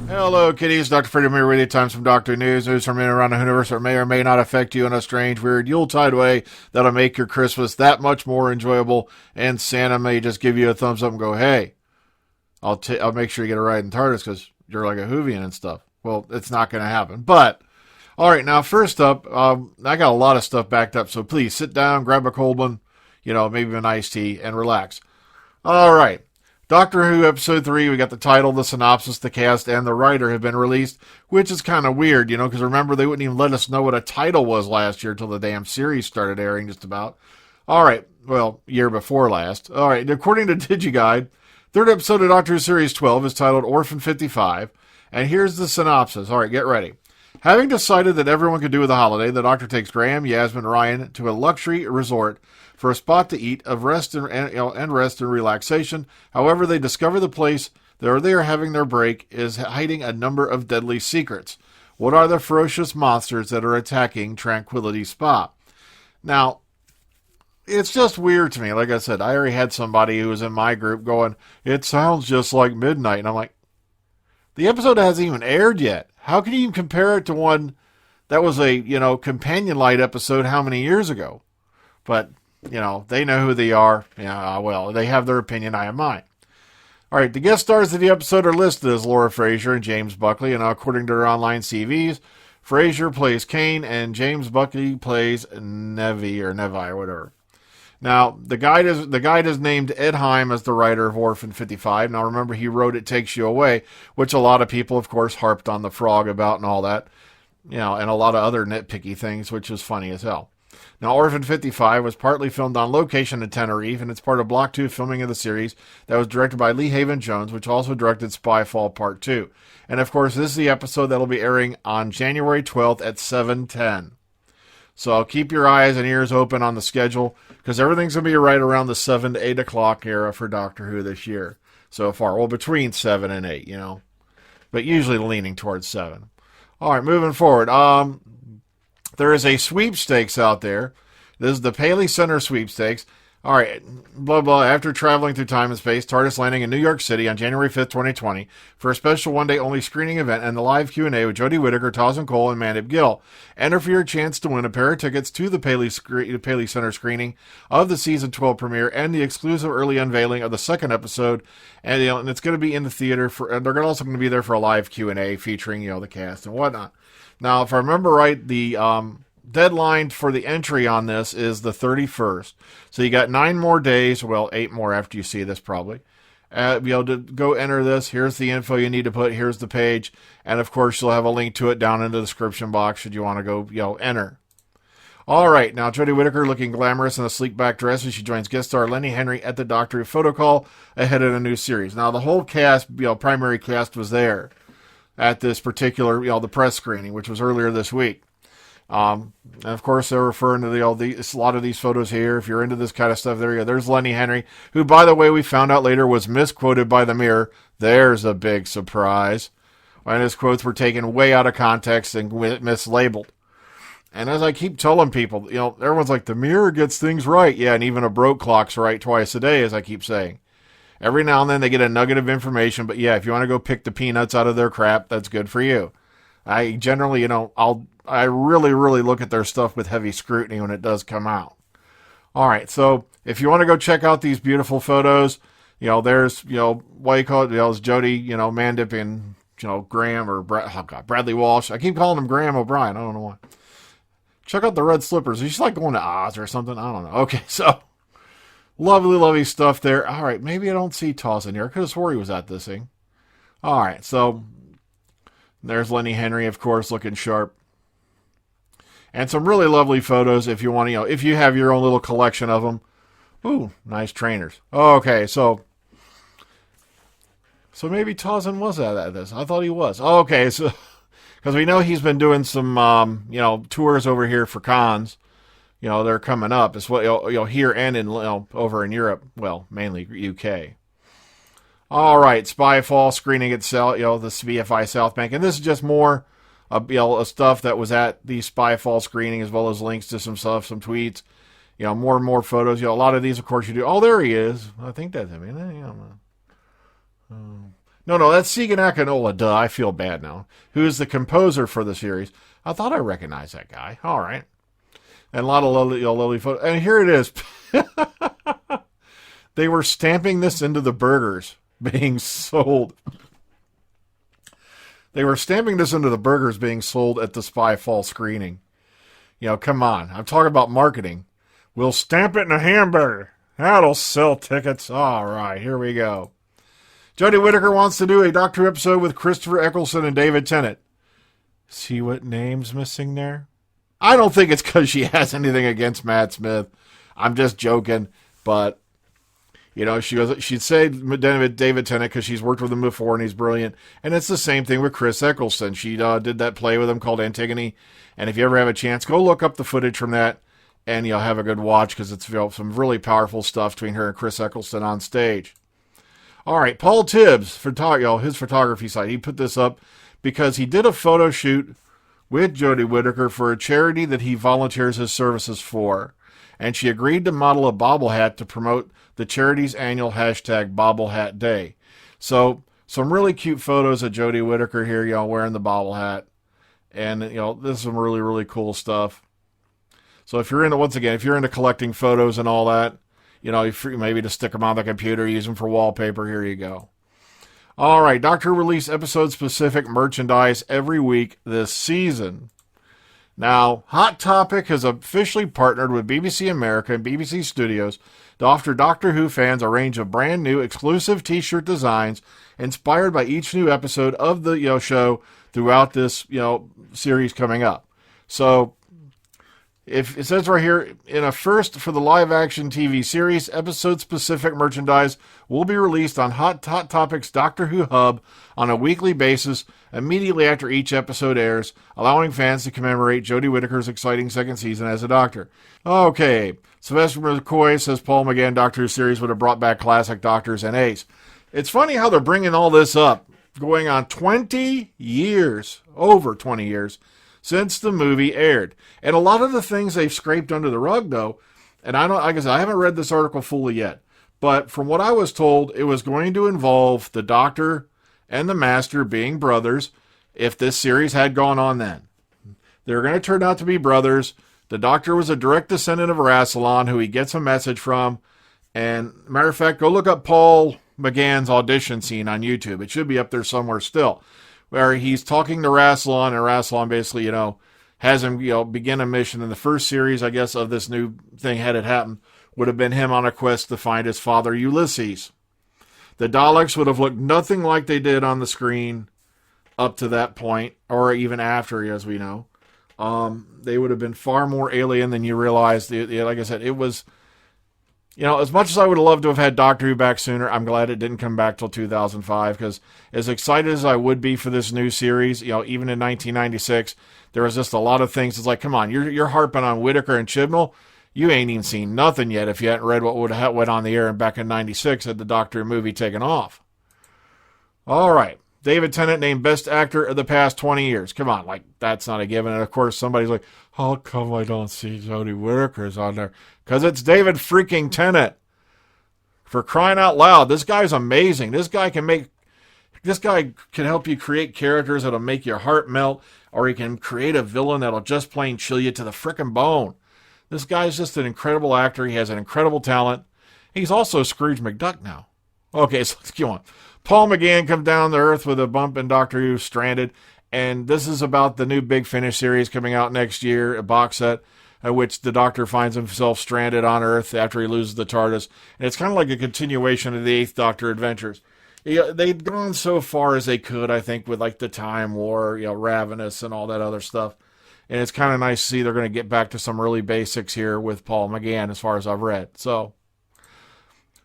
Hello, kiddies. Dr. Freedom here with you. Time some Doctor News from in and around the universe that may or may not affect you in a strange, weird Yuletide way that'll make your Christmas that much more enjoyable. And Santa may just give you a thumbs up and go, "Hey, I'll make sure you get a ride in TARDIS because you're like a Whovian and stuff." Well, it's not going to happen. But all right, now first up, I got a lot of stuff backed up, so please sit down, grab a cold one, maybe an iced tea, and relax. All right. Doctor Who Episode 3, we got the title, the synopsis, the cast, and the writer have been released, which is kind of weird, because remember, they wouldn't even let us know what a title was last year till the damn series started airing just about. All right, well, year before last. All right, according to DigiGuide, third episode of Doctor Who Series 12 is titled Orphan 55, and here's the synopsis. All right, get ready. Having decided that everyone could do with a holiday, the Doctor takes Graham, Yasmin, and Ryan to a luxury resort for a spot to eat, of rest and rest and relaxation. However, they discover the place where they are having their break is hiding a number of deadly secrets. What are the ferocious monsters that are attacking Tranquility Spa? Now, it's just weird to me. Like I said, I already had somebody who was in my group going, "It sounds just like Midnight." And I'm like, the episode hasn't even aired yet. How can you even compare it to one that was a, companion light episode how many years ago? But, they know who they are. Yeah, well, they have their opinion. I have mine. All right, the guest stars of the episode are listed as Laura Fraser and James Buckley, and according to their online CVs, Fraser plays Kane and James Buckley plays Nevi or whatever. Now, the guide is named Ed Heim as the writer of Orphan 55. Now, remember, he wrote It Takes You Away, which a lot of people, of course, harped on the frog about and all that, and a lot of other nitpicky things, which is funny as hell. Now, Orphan 55 was partly filmed on location in Tenerife, and it's part of Block 2 filming of the series that was directed by Lee Haven Jones, which also directed Spyfall Part 2. And, of course, this is the episode that will be airing on January 12th at 7:10. So keep your eyes and ears open on the schedule, because everything's going to be right around the 7 to 8 o'clock era for Doctor Who this year so far. Well, between 7 and 8, but usually leaning towards 7. All right, moving forward. There is a sweepstakes out there. This is the Paley Center sweepstakes. All right, blah, blah. After traveling through time and space, TARDIS landing in New York City on January 5th, 2020 for a special one-day-only screening event and the live Q&A with Jodie Whittaker, Tawson Cole, and Mandip Gill. Enter for your chance to win a pair of tickets to the Paley Center screening of the Season 12 premiere and the exclusive early unveiling of the second episode. And, and it's going to be in the theater, and they're also going to be there for a live Q&A featuring, the cast and whatnot. Now, if I remember right, the deadline for the entry on this is the 31st. So you got 9 more days, well, 8 more after you see this probably. Be able to go enter this. Here's the info you need to put. Here's the page. And, of course, you'll have a link to it down in the description box should you want to go, enter. All right, now Jodie Whittaker looking glamorous in a sleek back dress as she joins guest star Lenny Henry at the Doctor Who photo call ahead of the new series. Now, the whole cast, primary cast was there at this particular, the press screening, which was earlier this week. And of course, they're referring to a lot of these photos here. If you're into this kind of stuff, there you go. There's Lenny Henry, who, by the way, we found out later was misquoted by the Mirror. There's a big surprise. And his quotes were taken way out of context and mislabeled. And as I keep telling people, everyone's like, the Mirror gets things right. Yeah, and even a broke clock's right twice a day, as I keep saying. Every now and then they get a nugget of information, but yeah, if you want to go pick the peanuts out of their crap, that's good for you. I generally, I really, really look at their stuff with heavy scrutiny when it does come out. All right, so if you want to go check out these beautiful photos, there's, what do you call it? It's Jodie, Mandip and, Graham or Bradley Walsh. I keep calling him Graham O'Brien. I don't know why. Check out the red slippers. He's like going to Oz or something. I don't know. Okay, so lovely, lovely stuff there. All right, maybe I don't see Tawson here. I could have swore he was at this thing. All right, so there's Lenny Henry, of course, looking sharp. And some really lovely photos if you want to, if you have your own little collection of them. Ooh, nice trainers. Okay, so maybe Tawson was at this. I thought he was. Okay, so because we know he's been doing some, tours over here for cons. They're coming up. It's what here and in over in Europe. Well, mainly UK. All right, Spyfall screening itself. The BFI Southbank, and this is just more, stuff that was at the Spyfall screening, as well as links to some stuff, some tweets. More and more photos. A lot of these, of course, you do. Oh, there he is. I think that's him. No, that's Segan Akinola. Duh, I feel bad now. Who is the composer for the series? I thought I recognized that guy. All right. And a lot of lovely photos. And here it is. They were stamping this into the burgers being sold. They were stamping this into the burgers being sold at the Spyfall screening. Come on. I'm talking about marketing. We'll stamp it in a hamburger. That'll sell tickets. All right, here we go. Jodie Whittaker wants to do a Doctor Who episode with Christopher Eccleston and David Tennant. See what name's missing there? I don't think it's because she has anything against Matt Smith. I'm just joking. But, she'd say David Tennant because she's worked with him before and he's brilliant. And it's the same thing with Chris Eccleston. She did that play with him called Antigone. And if you ever have a chance, go look up the footage from that. And you'll have a good watch because it's some really powerful stuff between her and Chris Eccleston on stage. All right, Paul Tibbs, his photography site, he put this up because he did a photo shoot with Jodie Whittaker for a charity that he volunteers his services for. And she agreed to model a bobble hat to promote the charity's annual hashtag Bobble Hat Day. So, some really cute photos of Jodie Whittaker here, wearing the bobble hat. And, this is some really, really cool stuff. So if you're into collecting photos and all that, maybe to stick them on the computer, use them for wallpaper, here you go. All right, Doctor Who release episode-specific merchandise every week this season. Now, Hot Topic has officially partnered with BBC America and BBC Studios to offer Doctor Who fans a range of brand new exclusive t-shirt designs inspired by each new episode of the show throughout this series coming up. So, if it says right here, in a first for the live-action TV series, episode-specific merchandise will be released on Hot Topic's Doctor Who Hub on a weekly basis immediately after each episode airs, allowing fans to commemorate Jodie Whittaker's exciting second season as a Doctor. Okay, Sylvester McCoy says Paul McGann Doctor Who series would have brought back classic Doctors and Ace. It's funny how they're bringing all this up, going on 20 years, over 20 years, since the movie aired. And a lot of the things they've scraped under the rug, though, and I haven't read this article fully yet, but from what I was told, it was going to involve the Doctor and the Master being brothers if this series had gone on then. They were going to turn out to be brothers. The Doctor was a direct descendant of Rassilon, who he gets a message from. And, matter of fact, go look up Paul McGann's audition scene on YouTube. It should be up there somewhere still, where he's talking to Rassilon, and Rassilon basically, has him, begin a mission. In the first series, I guess, of this new thing, had it happened, would have been him on a quest to find his father, Ulysses. The Daleks would have looked nothing like they did on the screen up to that point, or even after, as we know. They would have been far more alien than you realize. Like I said, it was, as much as I would have loved to have had Doctor Who back sooner, I'm glad it didn't come back till 2005, because as excited as I would be for this new series, even in 1996, there was just a lot of things. It's like, come on, you're harping on Whittaker and Chibnall. You ain't even seen nothing yet if you hadn't read what would have went on the air back in 96 had the Doctor Who movie taken off. All right. David Tennant named Best Actor of the past 20 years. Come on, that's not a given. And, of course, somebody's like, how come I don't see Jodie Whittaker's on there? Because it's David freaking Tennant. For crying out loud, this guy's amazing. This guy can help you create characters that'll make your heart melt, or he can create a villain that'll just plain chill you to the frickin' bone. This guy's just an incredible actor. He has an incredible talent. He's also Scrooge McDuck now. Okay, so let's go on. Paul McGann comes down to Earth with a bump in Doctor Who Stranded, and this is about the new Big Finish series coming out next year, a box set, in which the Doctor finds himself stranded on Earth after he loses the TARDIS. And it's kind of like a continuation of the Eighth Doctor adventures. They'd gone so far as they could, I think, with the Time War, Ravenous and all that other stuff. And it's kind of nice to see they're going to get back to some really basics here with Paul McGann, as far as I've read. So,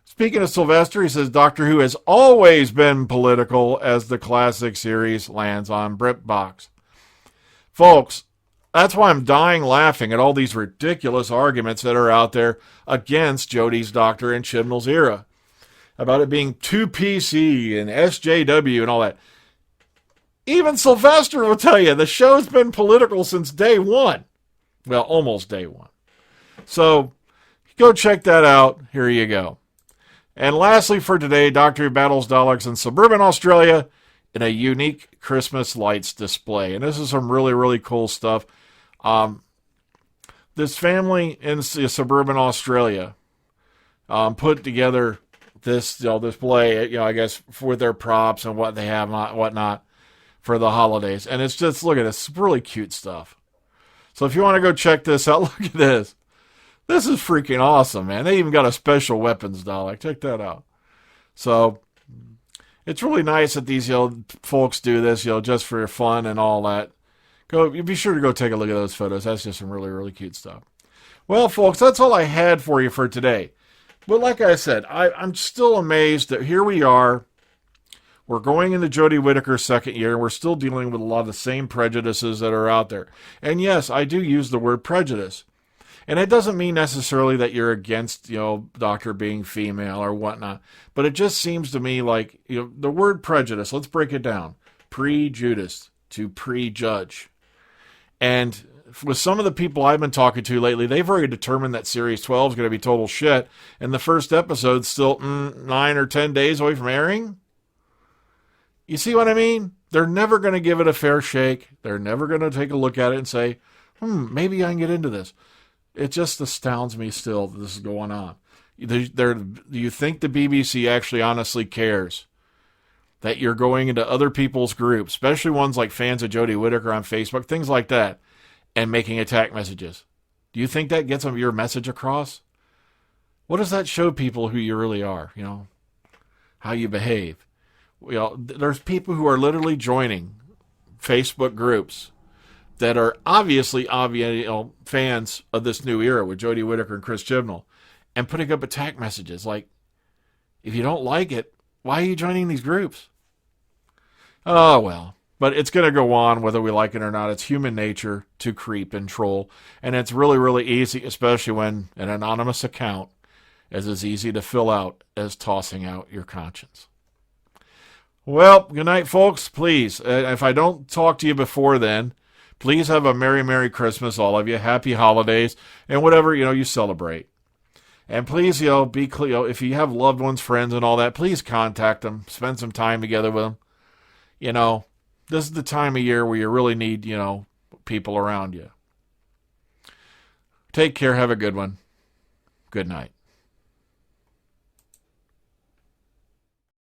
speaking of Sylvester, he says Doctor Who has always been political as the classic series lands on BritBox. Folks, that's why I'm dying laughing at all these ridiculous arguments that are out there against Jodie's Doctor and Chibnall's era. About it being too PC and SJW and all that. Even Sylvester will tell you the show's been political since day one. Well, almost day one. So, go check that out. Here you go. And lastly for today, Doctor Who battles Daleks in suburban Australia in a unique Christmas lights display. And this is some really, really cool stuff. This family in suburban Australia put together this display, I guess, with their props and what they have and whatnot for the holidays. And it's just, look at this, really cute stuff. So if you want to go check this out, look at this. This is freaking awesome, man. They even got a special weapons Dalek. Check that out. So it's really nice that these folks do this, just for fun and all that. Be sure to go take a look at those photos. That's just some really, really cute stuff. Well, folks, that's all I had for you for today. But like I said, I'm still amazed that here we are. We're going into Jodie Whittaker's second year, and we're still dealing with a lot of the same prejudices that are out there. And yes, I do use the word prejudice. And it doesn't mean necessarily that you're against, Doctor being female or whatnot. But it just seems to me like, the word prejudice, let's break it down. Prejudice to prejudge. And with some of the people I've been talking to lately, they've already determined that Series 12 is going to be total shit. And the first episode's still 9 or 10 days away from airing. You see what I mean? They're never going to give it a fair shake. They're never going to take a look at it and say, maybe I can get into this. It just astounds me still that this is going on. Do you think the BBC actually honestly cares that you're going into other people's groups, especially ones like fans of Jodie Whittaker on Facebook, things like that, and making attack messages? Do you think that gets your message across? What does that show people who you really are, how you behave? There's people who are literally joining Facebook groups that are obviously fans of this new era with Jodie Whittaker and Chris Chibnall, and putting up attack messages like, if you don't like it, why are you joining these groups? Oh, well. But it's going to go on whether we like it or not. It's human nature to creep and troll, and it's really, really easy, especially when an anonymous account is as easy to fill out as tossing out your conscience. Well, good night, folks. Please, if I don't talk to you before then, please have a Merry, Merry Christmas, all of you. Happy holidays, and whatever, you celebrate. And please, be clear. If you have loved ones, friends, and all that, please contact them. Spend some time together with them. This is the time of year where you really need, people around you. Take care. Have a good one. Good night.